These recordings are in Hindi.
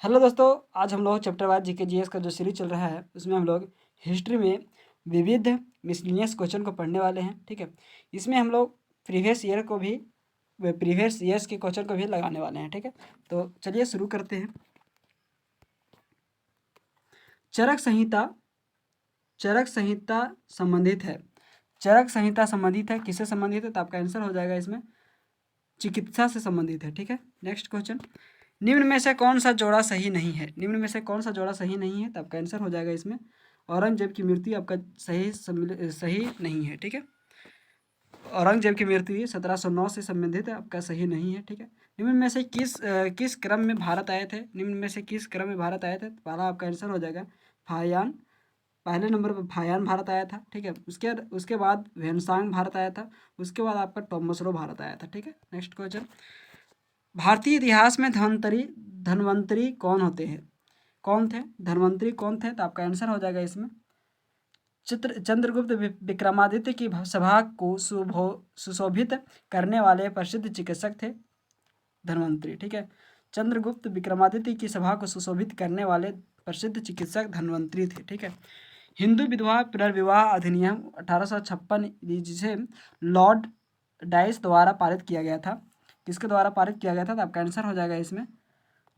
हेलो दोस्तों, आज हम लोग चैप्टर वाइज जीके जीएस का जो सीरीज चल रहा है उसमें हम लोग हिस्ट्री में विविध मिसलिनियस क्वेश्चन को पढ़ने वाले हैं। ठीक है, इसमें हम लोग प्रीवियस ईयर्स के क्वेश्चन को भी लगाने वाले हैं। ठीक है, तो चलिए शुरू करते हैं। चरक संहिता चरक संहिता संबंधित है। चरक संहिता संबंधित है, किससे संबंधित है? तो आपका आंसर हो जाएगा इसमें चिकित्सा से संबंधित है। ठीक है, नेक्स्ट क्वेश्चन, निम्न में से कौन सा जोड़ा सही नहीं है? निम्न में से कौन सा जोड़ा सही नहीं है? तो आपका आंसर हो जाएगा इसमें औरंगजेब की मृत्यु आपका सही नहीं है। ठीक है, औरंगजेब की मृत्यु 1709 से संबंधित है, आपका सही नहीं है। ठीक है, निम्न में से किस क्रम में भारत आए थे? निम्न में से किस क्रम में भारत आए थे? तो पहला आपका आंसर हो जाएगा फायान। पहले नंबर पर फायान भारत आया था। ठीक है, उसके बाद वेनसांग भारत आया था। उसके बाद आपका टोमसरो भारत आया था। ठीक है, नेक्स्ट क्वेश्चन, भारतीय इतिहास में धनवंतरी कौन थे? धनवंतरी कौन थे? तो आपका आंसर हो जाएगा इसमें चंद्रगुप्त विक्रमादित्य की सभा को सुशोभित करने वाले प्रसिद्ध चिकित्सक थे धनवंतरी। ठीक है, चंद्रगुप्त विक्रमादित्य की सभा को सुशोभित करने वाले प्रसिद्ध चिकित्सक धनवंतरी थे। ठीक है, हिंदू विधवा पुनर्विवाह अधिनियम 1856 जिसे लॉर्ड डाइस द्वारा पारित किया गया था, किसके द्वारा पारित किया गया था? तो आपका आंसर हो जाएगा इसमें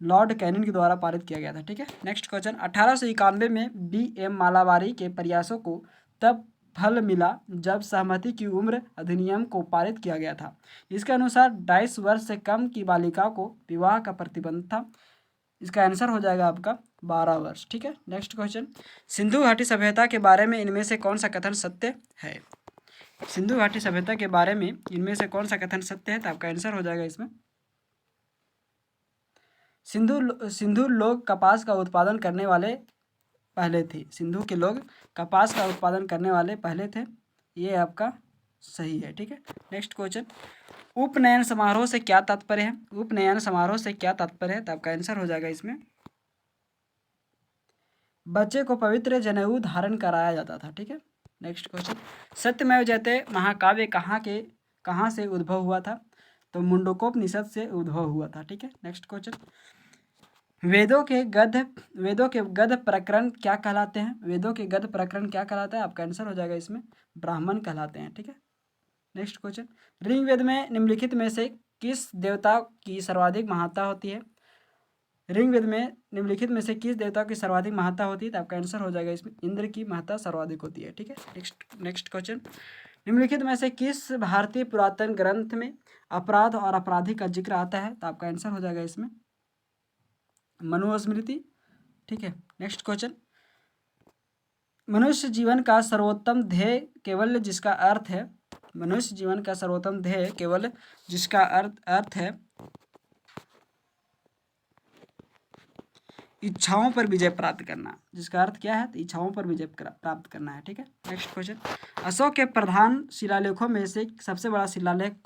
लॉर्ड कैनिंग के द्वारा पारित किया गया था। ठीक है, नेक्स्ट क्वेश्चन, 1891 में B.M. मालाबारी के प्रयासों को तब फल मिला जब सहमति की उम्र अधिनियम को पारित किया गया था। इसके अनुसार 22 वर्ष से कम की बालिका को विवाह का प्रतिबंध था। इसका आंसर हो जाएगा आपका 12 वर्ष। ठीक है, नेक्स्ट क्वेश्चन, सिंधु घाटी सभ्यता के बारे में इनमें से कौन सा कथन सत्य है? सिंधु घाटी सभ्यता के बारे में इनमें से कौन सा कथन सत्य है? तो आपका आंसर हो जाएगा इसमें सिंधु लोग कपास का उत्पादन करने वाले पहले थे। सिंधु के लोग कपास का उत्पादन करने वाले पहले थे, ये आपका सही है। ठीक है, नेक्स्ट क्वेश्चन, उपनयन समारोह से क्या तात्पर्य है? उपनयन समारोह से क्या तात्पर्य है? तो आपका आंसर हो जाएगा इसमें बच्चे को पवित्र जनेऊ धारण कराया जाता था। ठीक है, नेक्स्ट क्वेश्चन, सत्यमेव जयते महाकाव्य कहाँ से उद्भव हुआ था? तो मुंडकोपनिषद से उद्भव हुआ था। ठीक है, नेक्स्ट क्वेश्चन, वेदों के गद्य प्रकरण क्या कहलाते हैं? वेदों के गद्य प्रकरण क्या कहलाता है? आपका आंसर हो जाएगा इसमें ब्राह्मण कहलाते हैं। ठीक है, नेक्स्ट क्वेश्चन, ऋग्वेद में निम्नलिखित में से किस देवता की सर्वाधिक महानता होती है? ऋग्वेद में निम्नलिखित में से किस देवता की सर्वाधिक महानता होती है? तो आपका आंसर हो जाएगा इसमें इंद्र की महत्ता सर्वाधिक होती है। ठीक है, नेक्स्ट क्वेश्चन, निम्नलिखित में से किस भारतीय पुरातन ग्रंथ में अपराध और अपराधी का जिक्र आता है? तो आपका आंसर हो जाएगा इसमें मनुस्मृति। ठीक है, नेक्स्ट क्वेश्चन, मनुष्य जीवन का सर्वोत्तम ध्येय केवल जिसका अर्थ है मनुष्य जीवन का सर्वोत्तम ध्येय केवल जिसका अर्थ है इच्छाओं पर विजय प्राप्त करना। जिसका अर्थ क्या है? तो इच्छाओं पर विजय प्राप्त करना है। ठीक है, नेक्स्ट क्वेश्चन, अशोक के प्रधान शिलालेखों में से सबसे बड़ा शिलालेख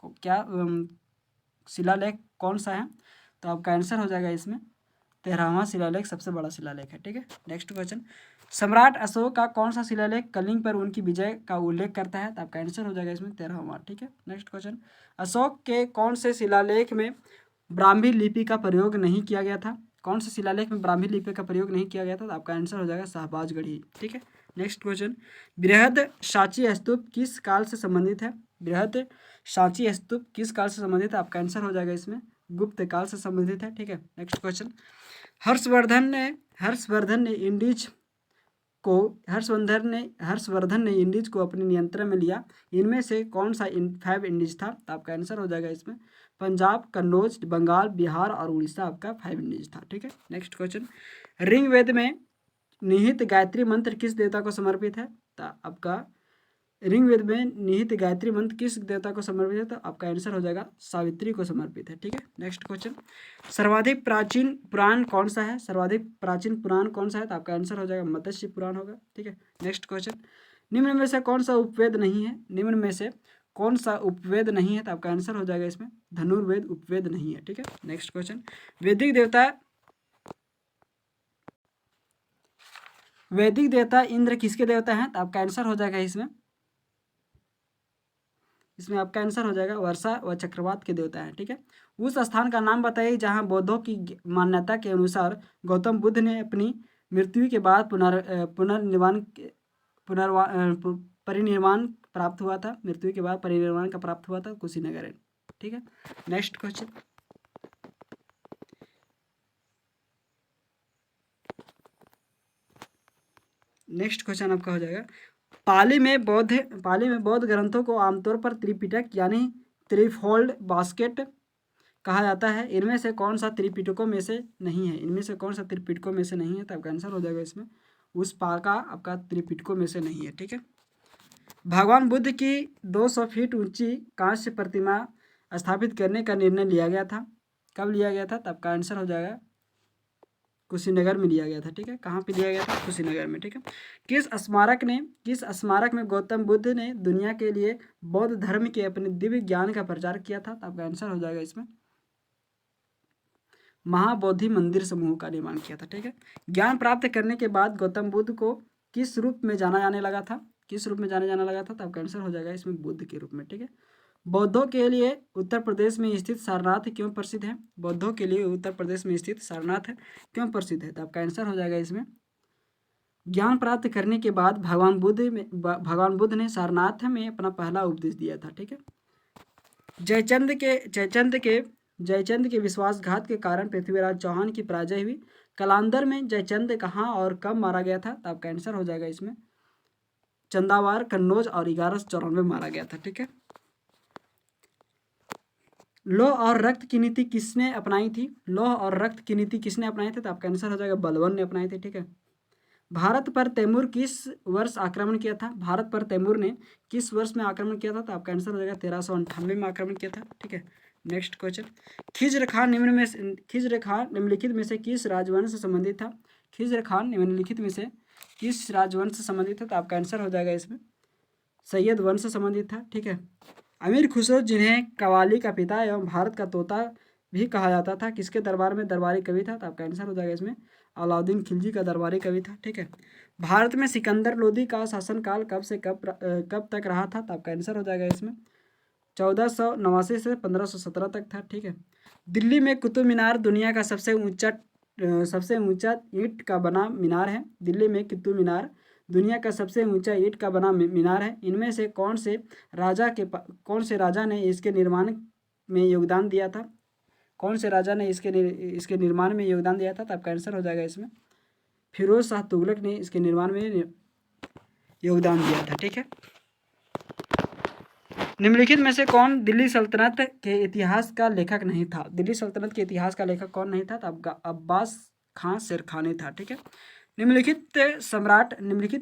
कौन सा है? तो आपका आंसर हो जाएगा इसमें 13वां शिलालेख सबसे बड़ा शिलालेख है। ठीक है, नेक्स्ट क्वेश्चन, सम्राट अशोक का कौन सा शिलालेख कलिंग पर उनकी विजय का उल्लेख करता है? तो आपका आंसर हो जाएगा इसमें 13वां। ठीक है, नेक्स्ट क्वेश्चन, अशोक के कौन से शिलालेख में ब्राह्मी लिपि का प्रयोग नहीं किया गया था? कौन से शिलालेख में ब्राह्मी लिपि का प्रयोग नहीं किया गया था? तो आपका आंसर हो जाएगा शाहबाजगढ़ी। ठीक है, नेक्स्ट क्वेश्चन, बृहद सांची स्तूप किस काल से संबंधित है? बृहद सांची स्तूप किस काल से संबंधित है? आपका आंसर हो जाएगा इसमें गुप्त काल से संबंधित है। ठीक है, नेक्स्ट क्वेश्चन, हर्षवर्धन ने इंडीज को अपने नियंत्रण में लिया। इनमें से कौन सा 5 इंडीज था? तो आपका आंसर हो जाएगा इसमें पंजाब, कन्नौज, बंगाल, बिहार और उड़ीसा आपका 5 इंडीज था। ठीक है, नेक्स्ट क्वेश्चन, ऋग्वेद में निहित गायत्री मंत्र किस देवता को समर्पित है? तो आपका ऋग्वेद में निहित गायत्री मंत्र किस देवता को समर्पित है? तो आपका आंसर हो जाएगा सावित्री को समर्पित है। ठीक है, नेक्स्ट क्वेश्चन, सर्वाधिक प्राचीन पुराण कौन सा है? सर्वाधिक प्राचीन पुराण कौन सा है? तो आपका आंसर हो जाएगा मत्स्य पुराण होगा। ठीक है, नेक्स्ट क्वेश्चन, निम्न में से कौन सा उपवेद नहीं है? निम्न में से कौन सा उपवेद नहीं है? तो आपका आंसर हो जाएगा इसमें धनुर्वेद उपवेद नहीं है। ठीक है, नेक्स्ट क्वेश्चन, वैदिक देवता इंद्र किसके देवता हैं? तो आपका आंसर हो जाएगा इसमें इसमें आपका आंसर हो जाएगा वर्षा व चक्रवात के देवता हैं। ठीक है, उस स्थान का नाम बताइए जहाँ बौद्धों की मान्यता के अनुसार गौतम बुद्ध ने अपनी मृत्यु के बाद परिनिर्वाण प्राप्त हुआ था। मृत्यु के बाद परिनिर्वाण का प्राप्त हुआ था, कुशीनगर है। ठीक है, नेक्स्ट क्वेश्चन। नेक्स्ट क्वेश्चन आपका हो जाएगा, पाली में बौद्ध ग्रंथों को आमतौर पर त्रिपिटक यानी त्रिफोल्ड बास्केट कहा जाता है। इनमें से कौन सा त्रिपिटकों में से नहीं है? इनमें से कौन सा त्रिपिटकों में से नहीं है? तो आपका आंसर हो जाएगा इसमें उस पाका आपका त्रिपिटकों में से नहीं है। ठीक है, भगवान बुद्ध की 200 फीट ऊंची कांस्य प्रतिमा स्थापित करने का निर्णय लिया गया था। कब लिया गया था? तो आपका आंसर हो जाएगा कुशीनगर में लिया गया था। ठीक है, कहाँ पे लिया गया था? कुशीनगर में। ठीक है, किस स्मारक में गौतम बुद्ध ने दुनिया के लिए बौद्ध धर्म के अपने दिव्य ज्ञान का प्रचार किया था? तो आपका आंसर हो जाएगा इसमें महाबोधि मंदिर समूह का निर्माण किया था। ठीक है, ज्ञान प्राप्त करने के बाद गौतम बुद्ध को किस रूप में जाना जाने लगा था? किस रूप में जाना लगा था? तो आपका आंसर हो जाएगा इसमें बुद्ध के रूप में। ठीक है, बौद्धों के लिए उत्तर प्रदेश में स्थित सारनाथ क्यों प्रसिद्ध है? बौद्धों के लिए उत्तर प्रदेश में स्थित सारनाथ क्यों प्रसिद्ध है? तो आपका आंसर हो जाएगा इसमें ज्ञान प्राप्त करने के बाद भगवान बुद्ध ने सारनाथ में अपना पहला उपदेश दिया था। ठीक है, जयचंद के विश्वासघात के कारण पृथ्वीराज चौहान की पराजय हुई। कलांदर में जयचंद कहाँ और कब मारा गया था? तो आपका आंसर हो जाएगा इसमें चंदावार, कन्नौज और 1194 मारा गया था। ठीक है, लौह और रक्त की नीति किसने अपनाई थी? लौह और रक्त की नीति किसने अपनाई थी? तो आपका आंसर हो जाएगा बलबन ने अपनाई थी। ठीक है, भारत पर तैमूर किस वर्ष आक्रमण किया था? भारत पर तैमूर ने किस वर्ष में आक्रमण किया था? तो आपका आंसर हो जाएगा 1398 में आक्रमण किया था। ठीक है, नेक्स्ट क्वेश्चन, खिज्र खान निम्नलिखित में से किस राजवंश से संबंधित था? खिज्र खान निम्नलिखित में से किस राजवंश से संबंधित था? तो आपका आंसर हो जाएगा इसमें सैयद वंश से संबंधित था। ठीक है, अमीर खुसरो जिन्हें कव्वाली का पिता एवं भारत का तोता भी कहा जाता था, किसके दरबार में दरबारी कवि था? तो आपका आंसर हो जाएगा इसमें अलाउद्दीन खिलजी का दरबारी कवि था। ठीक है, भारत में सिकंदर लोदी का शासनकाल कब से कब तक रहा था? तो आपका आंसर हो जाएगा इसमें 1489 से 1517 तक था। ठीक है, दिल्ली में कुतुब मीनार दुनिया का सबसे ऊंचा ईंट का बना मीनार है। दिल्ली में कुतुब मीनार दुनिया का सबसे ऊंचा ईंट का बना मीनार है। इनमें से कौन से राजा ने इसके निर्माण में योगदान दिया था? कौन से राजा ने इसके निर्माण में योगदान दिया था? तो आपका आंसर हो जाएगा इसमें फिरोज शाह तुगलक ने इसके निर्माण में योगदान दिया था। ठीक है, निम्नलिखित में से कौन दिल्ली सल्तनत के इतिहास का लेखक नहीं था? दिल्ली सल्तनत के इतिहास का लेखक कौन नहीं था? तो आपका अब्बास खां शेरखानी था। ठीक है, निम्नलिखित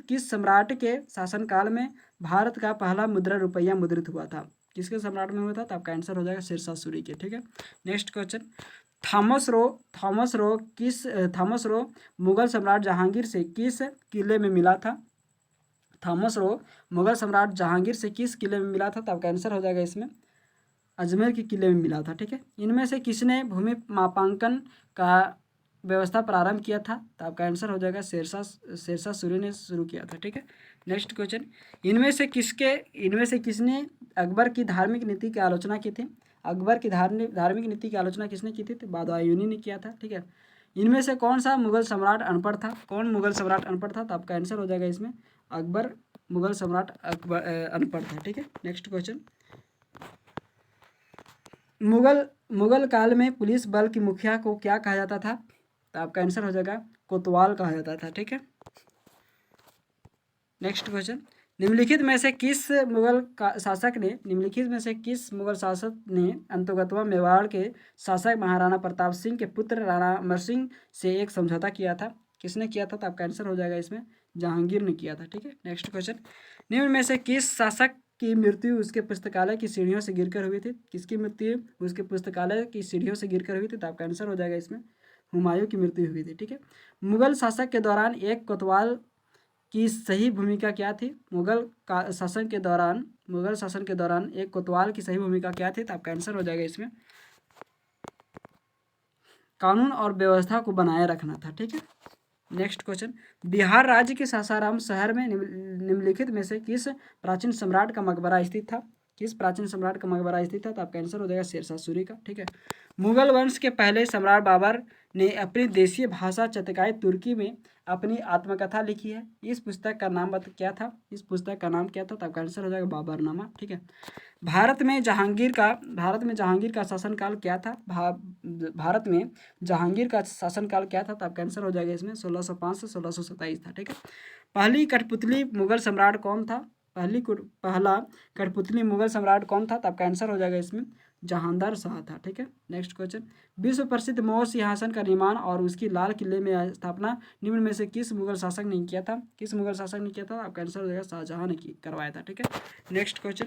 किस सम्राट के शासनकाल में भारत का पहला मुद्रा रुपया मुद्रित हुआ था? किसके सम्राट में हुआ था? तो आपका आंसर हो जाएगा शेरशाह सूरी के। ठीक है, next question, Thomas Roe Mughal सम्राट जहांगीर से किस किले में मिला था? थॉमस रो मुगल सम्राट जहांगीर से किस किले में मिला था? तो आपका आंसर हो जाएगा इसमें अजमेर के किले में मिला था। ठीक है, इनमें से किसने भूमि मापांकन का व्यवस्था प्रारंभ किया था? तो आपका आंसर हो जाएगा शेरशाह सूरी ने शुरू किया था। ठीक है, नेक्स्ट क्वेश्चन, इनमें से किसने अकबर की धार्मिक नीति की आलोचना की थी? अकबर की धार्मिक नीति की आलोचना किसने की थी? तो बदायूनी ने किया था। ठीक है, इनमें से कौन सा मुगल सम्राट अनपढ़ था? कौन मुगल सम्राट अनपढ़ था? तो आपका आंसर हो जाएगा इसमें अकबर मुगल सम्राट अकबर अनपढ़ था। ठीक है, नेक्स्ट क्वेश्चन, मुगल काल में पुलिस बल की मुखिया को क्या कहा जाता था? तो आपका आंसर हो जाएगा कोतवाल कहा जाता था। ठीक है, नेक्स्ट क्वेश्चन, निम्नलिखित में से किस मुगल शासक ने अंतर्गतवा मेवाड़ के शासक महाराणा प्रताप सिंह के पुत्र राणा अमर सिंह से एक समझौता किया था? किसने किया था? तो आपका आंसर हो जाएगा इसमें जहांगीर ने किया था। ठीक है, नेक्स्ट क्वेश्चन, निम्न में से किस शासक की मृत्यु उसके पुस्तकालय की सीढ़ियों से गिरकर हुई थी? किसकी मृत्यु उसके पुस्तकालय की सीढ़ियों से गिरकर हुई थी? तो आपका आंसर हो जाएगा इसमें हुमायूं की मृत्यु हुई थी। ठीक है, मुगल शासक के दौरान एक कोतवाल की सही भूमिका क्या थी? मुगल शासन के दौरान एक कोतवाल की सही भूमिका क्या थी? तो आपका आंसर हो जाएगा इसमें कानून और व्यवस्था को बनाए रखना था। ठीक है, नेक्स्ट क्वेश्चन, बिहार राज्य के सासाराम शहर में निम्नलिखित में से किस प्राचीन सम्राट का मकबरा स्थित था? किस प्राचीन सम्राट का मकबरा स्थित है? तो आपका आंसर हो जाएगा शेरशाह सूरी का। ठीक है। मुगल वंश के पहले सम्राट बाबर ने अपनी देशीय भाषा चगताई तुर्की में अपनी आत्मकथा लिखी है। इस पुस्तक का नाम क्या था? इस पुस्तक का नाम क्या था? तो आपका आंसर हो जाएगा बाबरनामा। ठीक है। भारत में जहांगीर का शासनकाल क्या था? भारत में जहांगीर का शासनकाल क्या था? तो आपका आंसर हो जाएगा इसमें 1605 से 1627 था। ठीक है। पहली कठपुतली मुगल सम्राट कौन था? पहला कठपुतली मुगल सम्राट कौन था? तो आपका आंसर हो जाएगा इसमें जहांदार शाह था। ठीक है। नेक्स्ट क्वेश्चन, विश्व प्रसिद्ध मौर्य सिंहासन का निर्माण और उसकी लाल किले में स्थापना निम्न में से किस मुगल शासक ने किया था? किस मुगल शासक ने किया था? आपका आंसर हो जाएगा शाहजहां ने करवाया था। ठीक है। नेक्स्ट क्वेश्चन,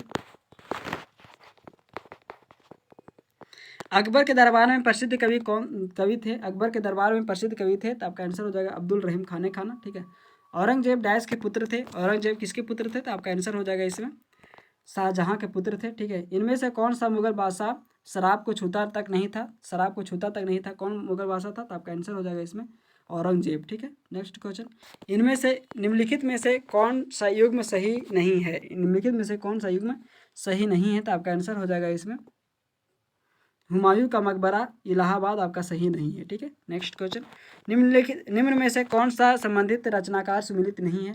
अकबर के दरबार में प्रसिद्ध कवि थे? अकबर के दरबार में प्रसिद्ध कवि थे, तो आपका आंसर हो जाएगा अब्दुल रहीम खाने खाना। ठीक है। औरंगजेब डैश के पुत्र थे? औरंगजेब किसके पुत्र थे? तो आपका आंसर हो जाएगा इसमें शाहजहां के पुत्र थे। ठीक है। इनमें से कौन सा मुगल बादशाह शराब को छूता तक नहीं था? शराब को छूता तक नहीं था, कौन मुगल बादशाह था? तो आपका आंसर हो जाएगा इसमें औरंगजेब। ठीक है। नेक्स्ट क्वेश्चन, इनमें से निम्नलिखित में से कौन सा युग्म सही नहीं है? निम्नलिखित में से कौन सा युग्म सही नहीं है? तो आपका आंसर हो जाएगा इसमें हुमायूं का मकबरा इलाहाबाद आपका सही नहीं है। ठीक है। नेक्स्ट क्वेश्चन, निम्न में से कौन सा संबंधित रचनाकार सुमिलित नहीं है?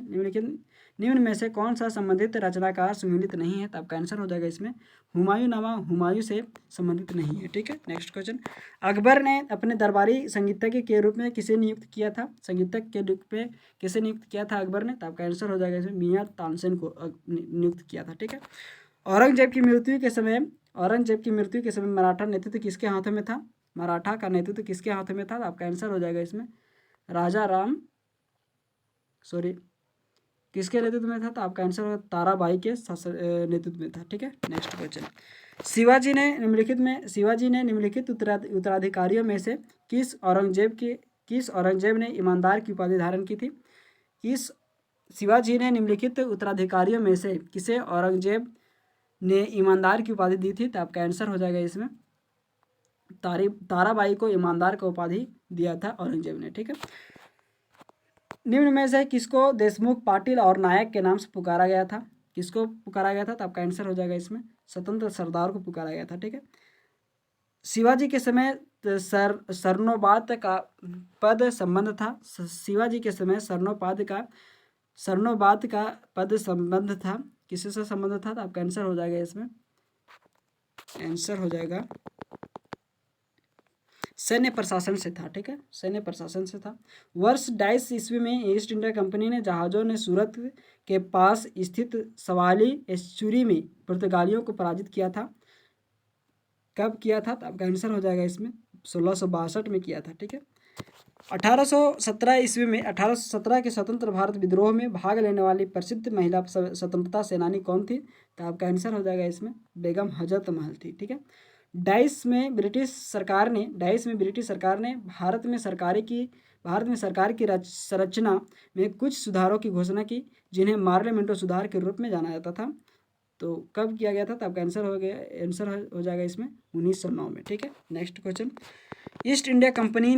निम्न में से कौन सा संबंधित रचनाकार सुमिलित नहीं है? तो आपका आंसर हो जाएगा इसमें हुमायूं नामा हुमायूं से संबंधित नहीं है। ठीक है। नेक्स्ट क्वेश्चन, अकबर ने अपने दरबारी संगीतज्ञ के रूप में किसे नियुक्त किया था? संगीतज्ञ के रूप में किसे नियुक्त किया था अकबर ने? तो आपका आंसर हो जाएगा इसमें मियां तानसेन को नियुक्त किया था। ठीक है। औरंगजेब की मृत्यु के समय मराठा नेतृत्व किसके हाथों में था? मराठा का नेतृत्व किसके हाथों में था? तो आपका आंसर हो जाएगा इसमें किसके नेतृत्व में था? तो आपका आंसर ताराबाई के नेतृत्व में था। ठीक है। नेक्स्ट क्वेश्चन, शिवाजी ने निम्नलिखित उत्तराधिकारियों में से किस औरंगजेब ने ईमानदार की उपाधि धारण की थी? शिवाजी ने निम्नलिखित उत्तराधिकारियों में से किसे औरंगजेब ने ईमानदार की उपाधि दी थी? तो आपका आंसर हो जाएगा इसमें ताराबाई को ईमानदार का उपाधि दिया था औरंगजेब ने। ठीक है। निम्न में से किसको देशमुख, पाटिल और नायक के नाम से पुकारा गया था? किसको पुकारा गया था? तो आपका आंसर हो जाएगा इसमें स्वतंत्र सरदार को पुकारा गया था। ठीक है। शिवाजी के समय सरनोबात का पद संबंध था? शिवाजी के समय सरनोबात का पद संबंध था, किसी से संबंध था? तो आपका आंसर हो जाएगा इसमें आंसर हो जाएगा सैन्य प्रशासन से था। ठीक है। सैन्य प्रशासन से था। वर्ष 22 ईस्वी में ईस्ट इंडिया कंपनी ने जहाज़ों ने सूरत के पास स्थित सवाली एस्चुरी में पुर्तगालियों को पराजित किया था। कब किया था? तो आपका आंसर हो जाएगा इसमें 1662 में किया था। ठीक है। 1817 ईस्वी में 1817 के स्वतंत्र भारत विद्रोह में भाग लेने वाली प्रसिद्ध महिला स्वतंत्रता सेनानी कौन थी? तो आपका आंसर हो जाएगा इसमें बेगम हजरत महल थी। ठीक है। डाइस में ब्रिटिश सरकार ने भारत में सरकार की संरचना में कुछ सुधारों की घोषणा की, जिन्हें मार्लियामेंटो सुधार के रूप में जाना जाता था। तो कब किया गया था? तो आपका आंसर हो जाएगा इसमें 1909 में। ठीक है। Next question, east India company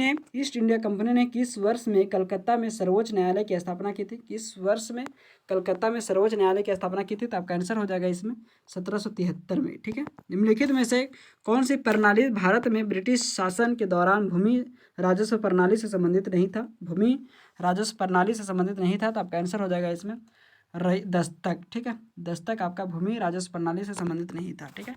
ने किस वर्ष में कलकत्ता में सर्वोच्च न्यायालय की स्थापना की थी? किस वर्ष में कलकत्ता में सर्वोच्च न्यायालय की स्थापना की थी? तो आपका आंसर हो जाएगा इसमें 1773 में। ठीक है। निम्नलिखित में से कौन सी प्रणाली भारत में ब्रिटिश शासन के दौरान भूमि राजस्व प्रणाली से संबंधित नहीं था? तो आपका आंसर हो जाएगा इसमें दस्तक। ठीक है। दस्तक आपका भूमि राजस्व प्रणाली से संबंधित नहीं था। ठीक है।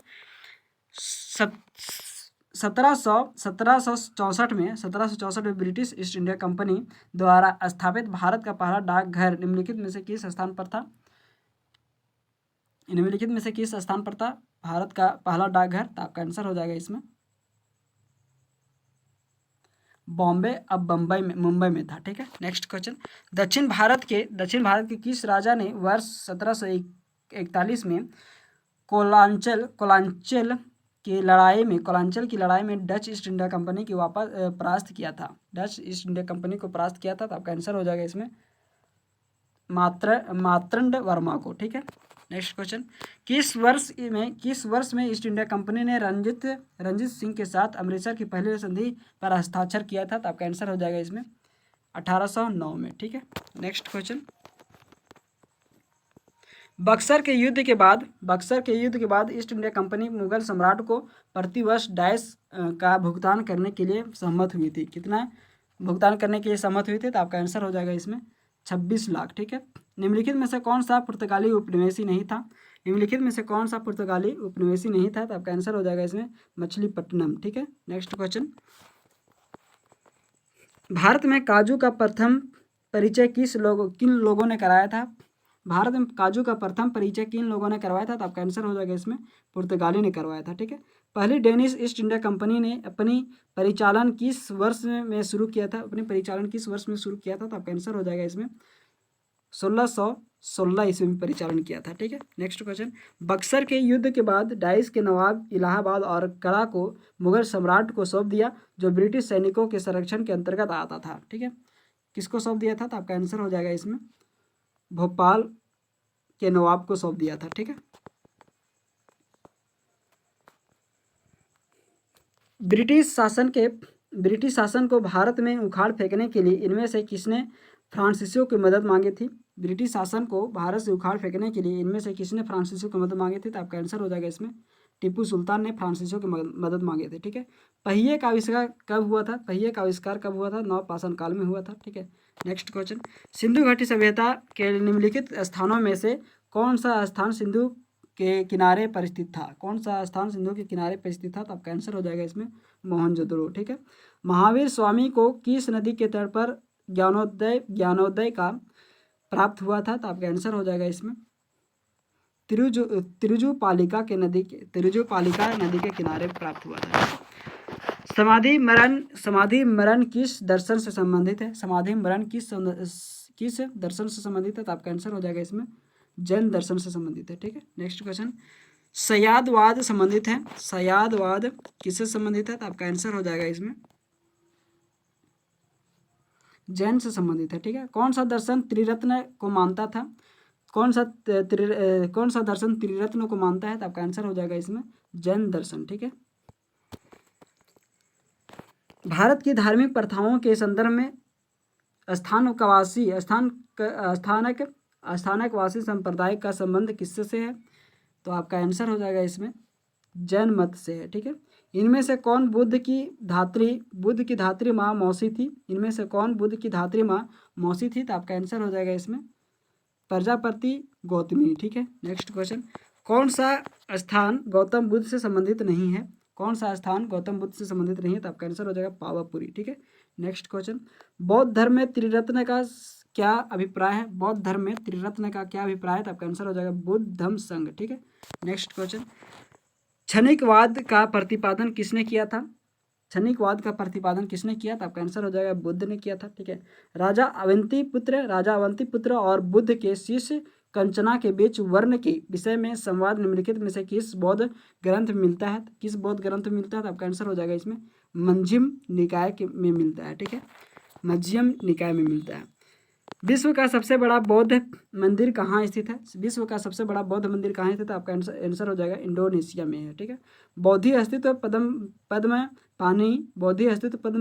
1764 में ब्रिटिश ईस्ट इंडिया कंपनी द्वारा स्थापित भारत का पहला डाकघर निम्नलिखित में से किस स्थान पर था? भारत का पहला डाकघर? तो आपका आंसर हो जाएगा इसमें बॉम्बे, अब मुंबई में था। ठीक है। नेक्स्ट क्वेश्चन, दक्षिण भारत के किस राजा ने वर्ष 1741 में कोलांचल की लड़ाई में डच ईस्ट इंडिया कंपनी की परास्त किया था? डच ईस्ट इंडिया कंपनी को परास्त किया था। तो आपका आंसर हो जाएगा इसमें मार्तंड वर्मा को। ठीक है। नेक्स्ट क्वेश्चन, किस वर्ष में ईस्ट इंडिया कंपनी ने रंजीत सिंह के साथ अमृतसर की पहली संधि पर हस्ताक्षर किया था? तो आपका आंसर हो जाएगा इसमें 1809 में। ठीक है। नेक्स्ट क्वेश्चन, बक्सर के युद्ध के बाद ईस्ट इंडिया कंपनी मुगल सम्राट को प्रतिवर्ष डैश का भुगतान करने के लिए सहमत हुई थी। कितना भुगतान करने के लिए सहमत हुई थी? तो आपका आंसर हो जाएगा इसमें 26 लाख। ठीक है। निम्नलिखित में से कौन सा पुर्तगाली उपनिवेशी नहीं था? निम्नलिखित में से कौन सा पुर्तगाली उपनिवेशी नहीं था? तो आपका आंसर हो जाएगा इसमें मछलीपट्टनम। ठीक है। नेक्स्ट क्वेश्चन, भारत में काजू का प्रथम परिचय किन लोगों ने कराया था? भारत में काजू का प्रथम परिचय किन लोगों ने करवाया था? तो आपका आंसर हो जाएगा इसमें पुर्तगाली ने करवाया था। ठीक है। पहली डेनिश ईस्ट इंडिया कंपनी ने अपनी परिचालन किस वर्ष में शुरू किया था? अपनी परिचालन किस वर्ष में शुरू किया था? तो आपका आंसर हो जाएगा इसमें 1616 ईस्वी में परिचालन किया था। ठीक है। नेक्स्ट क्वेश्चन, बक्सर के युद्ध के बाद डाइस के नवाब इलाहाबाद और कड़ा को मुगल सम्राट को सौंप दिया, जो ब्रिटिश सैनिकों के संरक्षण के अंतर्गत आता था। ठीक है। किसको सौंप दिया था? तो आपका आंसर हो जाएगा इसमें भोपाल के नवाब को सौंप दिया था। ठीक है। ब्रिटिश शासन को भारत में उखाड़ फेंकने के लिए इनमें से किसने फ्रांसीसियों की मदद मांगी थी? ब्रिटिश शासन को भारत से उखाड़ फेंकने के लिए इनमें से किसने फ्रांसीसियों की मदद मांगी थी? तो आपका आंसर हो जाएगा इसमें टीपू सुल्तान ने फ्रांसीसियों की मदद मांगी थी। ठीक है। पहिए का आविष्कार कब हुआ था? पहिए का आविष्कार कब हुआ था? नवपाषाण काल में हुआ था। ठीक है। नेक्स्ट क्वेश्चन, सिंधु घाटी सभ्यता के निम्नलिखित स्थानों में से कौन सा स्थान सिंधु के किनारे पर स्थित था? कौन सा स्थान सिंधु के किनारे पर स्थित था? तो आपका आंसर हो जाएगा इसमें मोहनजोदड़ो। ठीक है। महावीर स्वामी को किस नदी के तट पर ज्ञानोदय का प्राप्त हुआ था? तो आपका आंसर हो जाएगा इसमें तिरुजुपालिका नदी के किनारे प्राप्त हुआ था। समाधि मरण किस दर्शन से संबंधित है? समाधि मरण किस दर्शन से संबंधित है? तो आपका आंसर हो जाएगा इसमें जैन दर्शन से संबंधित है। ठीक है। नेक्स्ट क्वेश्चन, सयादवाद संबंधित है। सयादवाद किससे संबंधित है? तो आपका आंसर हो जाएगा इसमें जैन से संबंधित है। ठीक है। कौन सा दर्शन त्रिरत्न को मानता था? कौन सा दर्शन त्रिरत्न को मानता है? तो आपका आंसर हो जाएगा इसमें जैन दर्शन। ठीक है। भारत की धार्मिक प्रथाओं के संदर्भ में स्थानकवासी संप्रदाय का संबंध किससे से है? तो आपका आंसर हो जाएगा इसमें जैन मत से है। ठीक है। इनमें से कौन बुद्ध की धात्री माँ मौसी थी? इनमें से कौन बुद्ध की धात्री माँ मौसी थी? तो आपका आंसर हो जाएगा इसमें प्रजापति गौतमी। ठीक है। नेक्स्ट क्वेश्चन, कौन सा स्थान गौतम बुद्ध से संबंधित नहीं है? कौन सा स्थान गौतम बुद्ध से संबंधित नहीं है? तो आपका आंसर हो जाएगा पावापुरी। ठीक है। नेक्स्ट क्वेश्चन, बौद्ध धर्म में त्रिरत्न का क्या अभिप्राय है? बौद्ध धर्म में त्रिरत्न का क्या अभिप्राय है? तो आपका आंसर हो जाएगा बुद्ध धम्म संघ। ठीक है। नेक्स्ट क्वेश्चन, क्षणिकवाद का प्रतिपादन किसने किया था? क्षणिकवाद का प्रतिपादन किसने किया? तो आपका आंसर हो जाएगा बुद्ध ने किया था। ठीक है। राजा अवंती पुत्र और बुद्ध के शिष्य कंचना के बीच वर्ण के विषय में संवाद निम्नलिखित में से किस बौद्ध ग्रंथ में मिलता है? किस बौद्ध ग्रंथ में मिलता है? तो आपका आंसर हो जाएगा इसमें मध्यम निकाय में मिलता है। ठीक है। मध्यम निकाय में मिलता है। विश्व का सबसे बड़ा बौद्ध मंदिर कहाँ स्थित है? विश्व का सबसे बड़ा बौद्ध मंदिर कहाँ स्थित है? आपका आंसर हो जाएगा इंडोनेशिया में है। ठीक है। बौद्धि अस्तित्व पद्म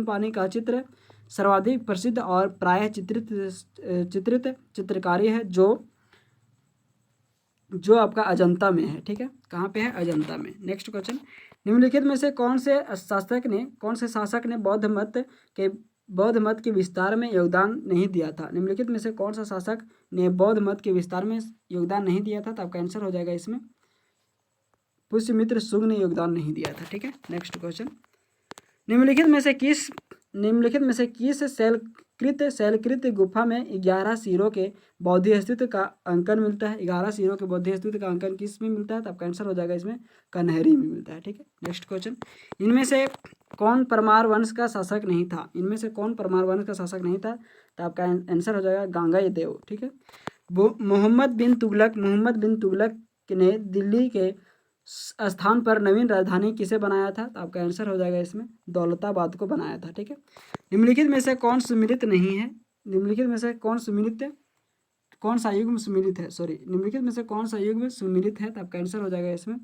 पानी का चित्र सर्वाधिक प्रसिद्ध और प्रायः चित्रित चित्रकारी है जो आपका अजंता में है। ठीक है। कहाँ पे है? अजंता में। नेक्स्ट क्वेश्चन, निम्नलिखित में से कौन से शासक ने बौद्ध मत के विस्तार में योगदान नहीं दिया था? निम्नलिखित में से कौन सा शासक ने बौद्ध मत के विस्तार में योगदान नहीं दिया था? तो आपका आंसर हो जाएगा इसमें पुष्यमित्र शुंग ने योगदान नहीं दिया था। ठीक है। नेक्स्ट क्वेश्चन, निम्नलिखित में से किस शैलकृत गुफा में 11 सिरों के बौद्ध अस्तित्व का अंकन मिलता है? 11 सिरों के बौद्ध अस्तित्व का अंकन किस में मिलता है? तो आपका आंसर हो जाएगा इसमें कन्हरी में मिलता है। ठीक है। नेक्स्ट क्वेश्चन, इनमें से कौन परमार वंश का शासक नहीं था? इनमें से कौन परमार वंश का शासक नहीं था? तो आपका आंसर हो जाएगा गांगेय देव। ठीक है। मोहम्मद बिन तुगलक ने दिल्ली के स्थान पर नवीन राजधानी किसे बनाया था? तो आपका आंसर हो जाएगा इसमें दौलताबाद को बनाया था। ठीक है। निम्नलिखित में से कौन सुमिलित नहीं है? निम्नलिखित में से कौन सा युग्म सुमिलित है? निम्नलिखित में से कौन सा युग्म सुमिलित है? तो आपका आंसर हो जाएगा इसमें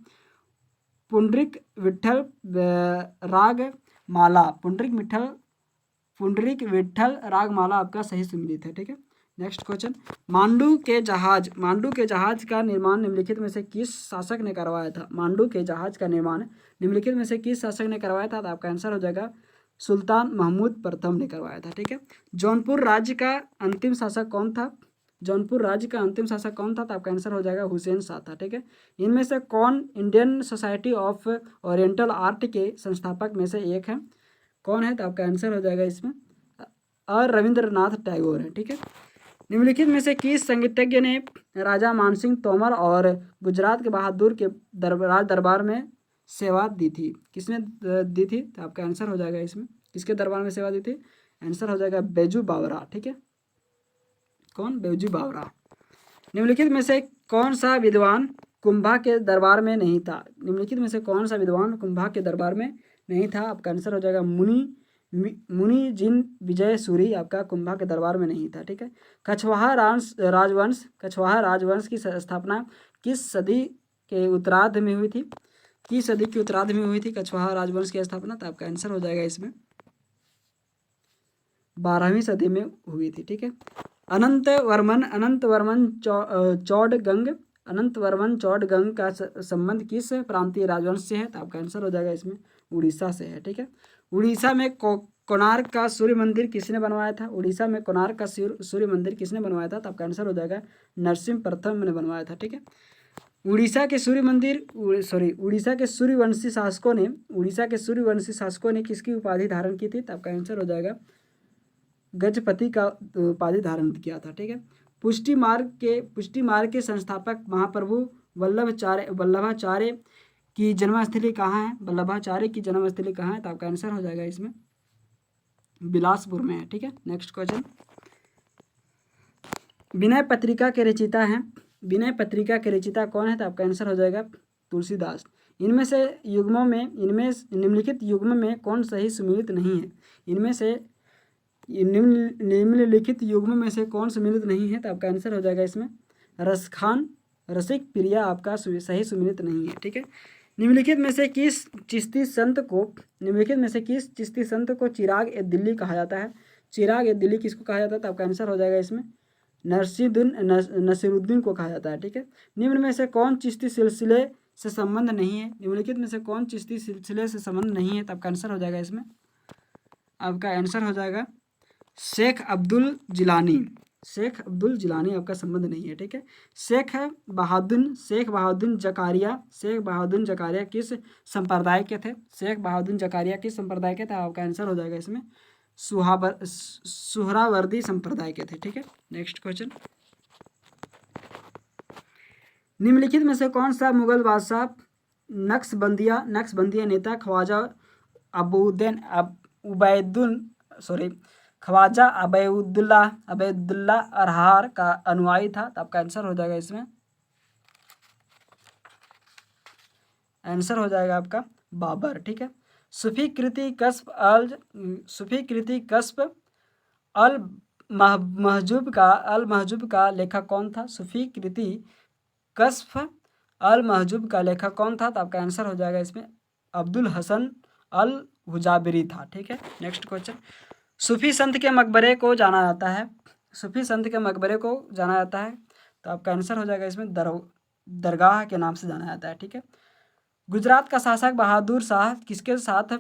पुंडरीक विठल रागमाला। पुंडरीक विठल रागमाला आपका सही सुमिलित है। ठीक है। नेक्स्ट क्वेश्चन, मांडू के जहाज का निर्माण निम्नलिखित में से किस शासक ने करवाया था? मांडू के जहाज का निर्माण निम्नलिखित में से किस शासक ने करवाया था? तो आपका आंसर हो जाएगा सुल्तान महमूद प्रथम ने करवाया था। ठीक है। जौनपुर राज्य का अंतिम शासक कौन था? जौनपुर राज्य का अंतिम शासक कौन था? तो आपका आंसर हो जाएगा हुसैन शाह था। ठीक है। इनमें से कौन Indian society of oriental art के संस्थापक में से एक है? कौन है? तो आपका आंसर हो जाएगा इसमें और रविंद्रनाथ टैगोर है। ठीक है। निम्नलिखित में से किस संगीतज्ञ ने राजा मानसिंह तोमर और गुजरात के बहादुर के दरबार में सेवा दी थी? किसने दी थी? तो आपका आंसर हो जाएगा इसमें किसके दरबार में सेवा दी थी? आंसर हो जाएगा बैजू बावरा। ठीक है। कौन? बैजू बावरा। निम्नलिखित में से कौन सा विद्वान कुंभा के दरबार में नहीं था? निम्नलिखित में से कौन सा विद्वान कुंभा के दरबार में नहीं था? आपका आंसर हो जाएगा मुनि जिन विजय सूरी आपका कुंभा के दरबार में नहीं था। ठीक है। कछवाहा राजवंश की स्थापना किस सदी के उत्तरार्ध में हुई थी? किस सदी के उत्तरार्ध में हुई थी कछवाहा राजवंश की स्थापना? तो आपका आंसर हो जाएगा इसमें 12वीं सदी में हुई थी। ठीक है। अनंत वर्मन चौड़गंग का संबंध किस प्रांतीय राजवंश से है? तो आपका आंसर हो जाएगा इसमें उड़ीसा से है। ठीक है। उड़ीसा में कोणार्क का सूर्य मंदिर किसने बनवाया था? उड़ीसा में कोणार्क का सूर्य मंदिर किसने बनवाया था? तो आपका आंसर हो जाएगा नरसिंह प्रथम ने बनवाया था। ठीक है। उड़ीसा के सूर्यवंशी शासकों ने किसकी उपाधि धारण की थी? तो आपका आंसर हो जाएगा गजपति का उपाधि धारण किया था। ठीक है। पुष्टि मार्ग के संस्थापक महाप्रभु वल्लभाचार्य की जन्मस्थली कहाँ है? वल्लभाचार्य की जन्मस्थली कहाँ है? तो आपका आंसर हो जाएगा इसमें बिलासपुर में है। ठीक है। नेक्स्ट क्वेश्चन, विनय पत्रिका के रचयिता हैं। विनय पत्रिका के रचयिता कौन है? तो आपका आंसर हो जाएगा तुलसीदास। इनमें से निम्नलिखित युग्म में कौन सही सुमेलित नहीं है? इनमें से निम्नलिखित युग्म में से कौन सम्मिलित नहीं है? तो आपका आंसर हो जाएगा इसमें रसखान रसिक प्रिया आपका सही सम्मिलित नहीं है। ठीक है। निम्नलिखित में से किस चिश्ती संत को चिराग ए दिल्ली कहा जाता है? चिराग ए दिल्ली किसको कहा जाता है? तो आपका आंसर हो जाएगा इसमें नसीरुद्दीन को कहा जाता है। ठीक है। निम्न में से कौन चिश्ती सिलसिले से संबंध नहीं है? निम्नलिखित में से कौन चिश्ती सिलसिले से संबंध नहीं है? तो आपका आंसर हो जाएगा इसमें शेख अब्दुल जिलानी आपका संबंध नहीं है। ठीक है। शेख बहाउद्दीन जकारिया किस संप्रदाय के थे? शेख बहाउद्दीन जकारिया किस संप्रदाय के थे? आपका आंसर हो जाएगा इसमें सुहरावर्दी संप्रदाय के थे। ठीक है। नेक्स्ट क्वेश्चन, निम्नलिखित में से कौन सा मुगल बादशाह नक्शबंदिया नेता ख्वाजा अबैदुल्ला अरहार का अनुयायी था? तो आपका आंसर हो जाएगा इसमें आपका बाबर। ठीक है। सूफी कृति कस्ब अल महजूब का लेखक कौन था? सूफी कृति कस्ब अल महजूब का लेखक कौन था? तो आपका आंसर हो जाएगा इसमें अब्दुल हसन अल हुजाबिरी था। ठीक है। नेक्स्ट क्वेश्चन, सूफी संत के मकबरे को जाना जाता है। तो आपका आंसर हो जाएगा इसमें दरगाह के नाम से जाना जाता है। ठीक है। गुजरात का शासक बहादुर शाह किसके साथ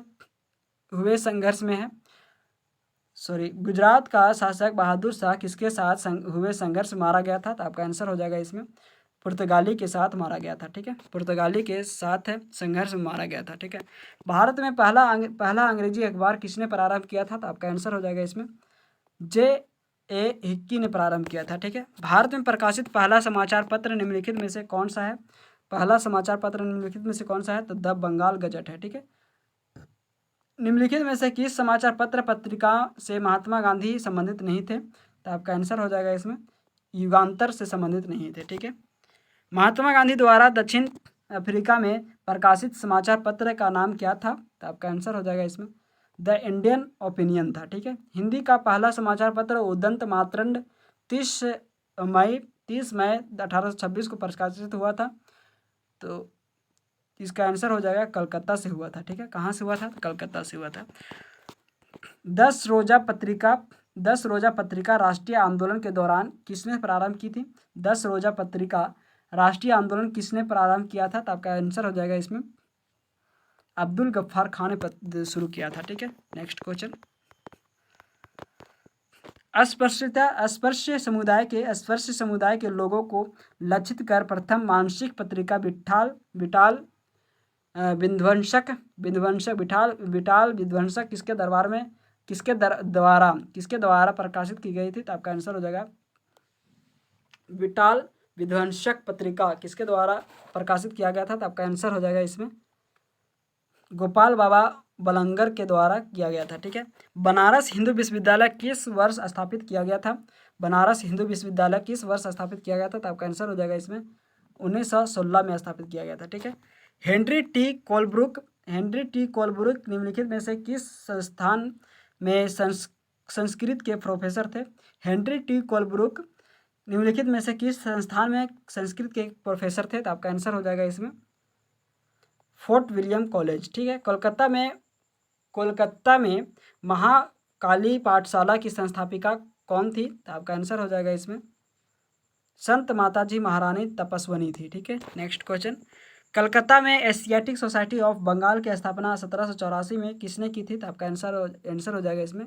हुए संघर्ष में है? गुजरात का शासक बहादुर शाह किसके साथ हुए संघर्ष में मारा गया था? तो आपका आंसर हो जाएगा इसमें पुर्तगाली के साथ मारा गया था। ठीक है। पुर्तगाली के साथ संघर्ष में मारा गया था। ठीक है। भारत में पहला अंग्रेजी अखबार किसने प्रारंभ किया था? तो आपका आंसर हो जाएगा इसमें J.A. हिक्की ने प्रारंभ किया था। ठीक है। भारत में प्रकाशित पहला समाचार पत्र निम्नलिखित में से कौन सा है? तो द बंगाल गजट है। ठीक है। निम्नलिखित में से किस समाचार पत्रिका से महात्मा गांधी संबंधित नहीं थे? तो आपका आंसर हो जाएगा इसमें युगांतर से संबंधित नहीं थे। ठीक है। महात्मा गांधी द्वारा दक्षिण अफ्रीका में प्रकाशित समाचार पत्र का नाम क्या था? तो आपका आंसर हो जाएगा इसमें द इंडियन ओपिनियन था। ठीक है। हिंदी का पहला समाचार पत्र उदंत मातरंड 30 मई 1826 को प्रकाशित हुआ था। तो इसका आंसर हो जाएगा कलकत्ता से हुआ था। ठीक है। कहाँ से हुआ था? कलकत्ता से हुआ था। 10 रोजा पत्रिका 10 रोजा पत्रिका राष्ट्रीय आंदोलन के दौरान किसने प्रारंभ की थी? 10 रोजा पत्रिका राष्ट्रीय आंदोलन किसने प्रारंभ किया था? तो आपका आंसर हो जाएगा इसमें अब्दुल गफ्फार खान ने शुरू किया था। ठीक है, नेक्स्ट क्वेश्चन। अस्पृश्य समुदाय के लोगों को लक्षित कर प्रथम मासिक पत्रिका विटाल विध्वंसक किसके द्वारा प्रकाशित की गई थी? तो आपका आंसर हो जाएगा विटाल विध्वंसक पत्रिका किसके द्वारा प्रकाशित किया गया था? तो आपका आंसर हो जाएगा इसमें गोपाल बाबा बलंगर के द्वारा किया गया था। ठीक है, बनारस हिंदू विश्वविद्यालय किस वर्ष स्थापित किया गया था? बनारस हिंदू विश्वविद्यालय किस वर्ष स्थापित किया गया था? तो आपका आंसर हो जाएगा इसमें 1916 में स्थापित किया गया था। ठीक है, हेनरी टी कोलब्रुक निम्नलिखित में से किस संस्थान में संस्कृत के प्रोफेसर थे? हेनरी टी कोलब्रुक निम्नलिखित में से किस संस्थान में संस्कृत के प्रोफेसर थे? तो आपका आंसर हो जाएगा इसमें फोर्ट विलियम कॉलेज। ठीक है, कोलकाता में महाकाली पाठशाला की संस्थापिका कौन थी? तो आपका आंसर हो जाएगा इसमें संत माताजी महारानी तपस्वनी थी। ठीक है, नेक्स्ट क्वेश्चन। कलकत्ता में एशियाटिक सोसाइटी ऑफ बंगाल की स्थापना 1784 में किसने की थी? तो आपका आंसर हो जाएगा इसमें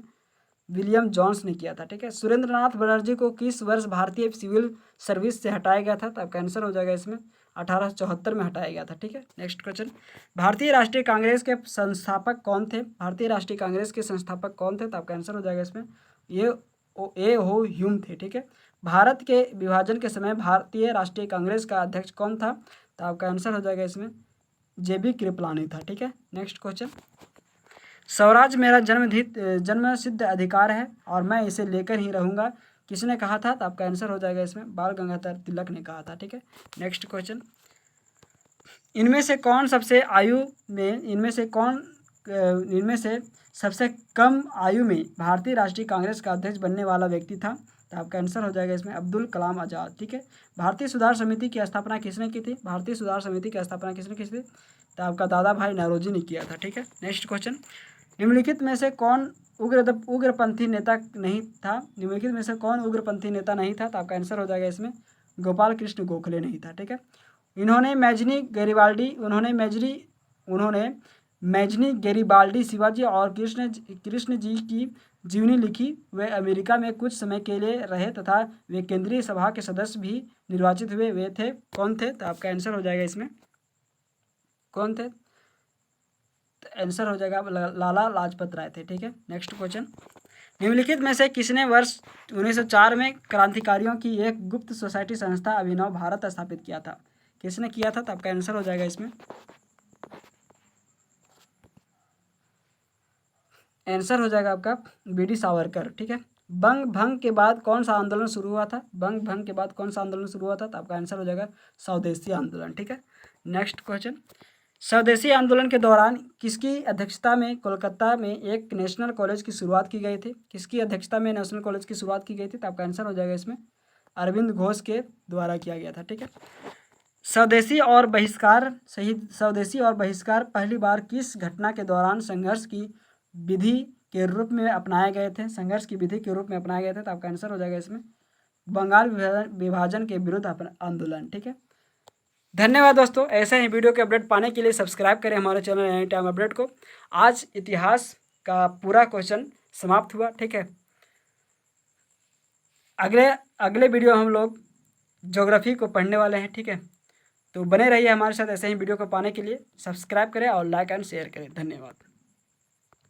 विलियम जॉन्स ने किया था। ठीक है, सुरेंद्रनाथ बनर्जी को किस वर्ष भारतीय सिविल सर्विस से हटाया गया था? तो आपका आंसर हो जाएगा इसमें 1874 में हटाया गया था। ठीक है, नेक्स्ट क्वेश्चन। भारतीय राष्ट्रीय कांग्रेस के संस्थापक कौन थे? भारतीय राष्ट्रीय कांग्रेस के संस्थापक कौन थे? तो आपका आंसर हो जाएगा इसमें ए हो ह्यूम थे। ठीक है, भारत के विभाजन के समय भारतीय राष्ट्रीय कांग्रेस का अध्यक्ष कौन था? तो आपका आंसर हो जाएगा इसमें JB कृपलानी था। ठीक है, नेक्स्ट क्वेश्चन। स्वराज मेरा जन्म सिद्ध अधिकार है और मैं इसे लेकर ही रहूँगा, किसने कहा था? तो आपका आंसर हो जाएगा इसमें बाल गंगाधर तिलक ने कहा था। ठीक है, नेक्स्ट क्वेश्चन। इनमें से सबसे कम आयु में भारतीय राष्ट्रीय कांग्रेस का अध्यक्ष बनने वाला व्यक्ति था? तो आपका आंसर हो जाएगा इसमें अब्दुल कलाम आज़ाद। ठीक है, भारतीय सुधार समिति की स्थापना किसने की थी? भारतीय सुधार समिति की स्थापना किसने की थी? तो आपका दादा भाई नौरोजी ने किया था। ठीक है, नेक्स्ट क्वेश्चन। निम्नलिखित में से कौन उग्रपंथी नेता नहीं था? निम्नलिखित में से कौन उग्रपंथी नेता नहीं था? तो आपका आंसर हो जाएगा इसमें गोपाल कृष्ण गोखले नहीं था। ठीक है, उन्होंने मैजनी गैरिबाल्डी शिवाजी और कृष्ण जी की जीवनी लिखी। वे अमेरिका में कुछ समय के लिए रहे तथा वे केंद्रीय सभा के सदस्य भी निर्वाचित हुए। वे थे कौन थे? तो आपका आंसर हो जाएगा इसमें कौन थे? आंसर हो जाएगा लाला लाजपत राय थे। ठीक है, नेक्स्ट क्वेश्चन। निम्नलिखित में से किसने वर्ष 1904 में क्रांतिकारियों की एक गुप्त सोसाइटी संस्था अभिनव भारत स्थापित किया था? किसने किया था? तो आपका आंसर हो जाएगा इसमें आंसर हो जाएगा आपका BD सावरकर। ठीक है, बंग भंग के बाद कौन सा आंदोलन शुरू हुआ था? बंग भंग के बाद कौन सा आंदोलन शुरू हुआ था? तो आपका आंसर हो जाएगा स्वदेशी आंदोलन। ठीक है, नेक्स्ट क्वेश्चन। स्वदेशी आंदोलन के दौरान किसकी अध्यक्षता में कोलकाता में एक नेशनल कॉलेज की शुरुआत की गई थी? किसकी अध्यक्षता में नेशनल कॉलेज की शुरुआत की गई थी? तो आपका आंसर हो जाएगा इसमें अरविंद घोष के द्वारा किया गया था। ठीक है, स्वदेशी और बहिष्कार पहली बार किस घटना के दौरान संघर्ष की विधि के रूप में अपनाए गए थे? तो आपका आंसर हो जाएगा इसमें बंगाल विभाजन के विरुद्ध आंदोलन। ठीक है, धन्यवाद दोस्तों। ऐसे ही वीडियो के अपडेट पाने के लिए सब्सक्राइब करें हमारे चैनल एनी टाइम अपडेट को। आज इतिहास का पूरा क्वेश्चन समाप्त हुआ। ठीक है, अगले वीडियो हम लोग ज्योग्राफी को पढ़ने वाले हैं। ठीक है, तो बने रहिए हमारे साथ। ऐसे ही वीडियो को पाने के लिए सब्सक्राइब करें और लाइक एंड शेयर करें। धन्यवाद।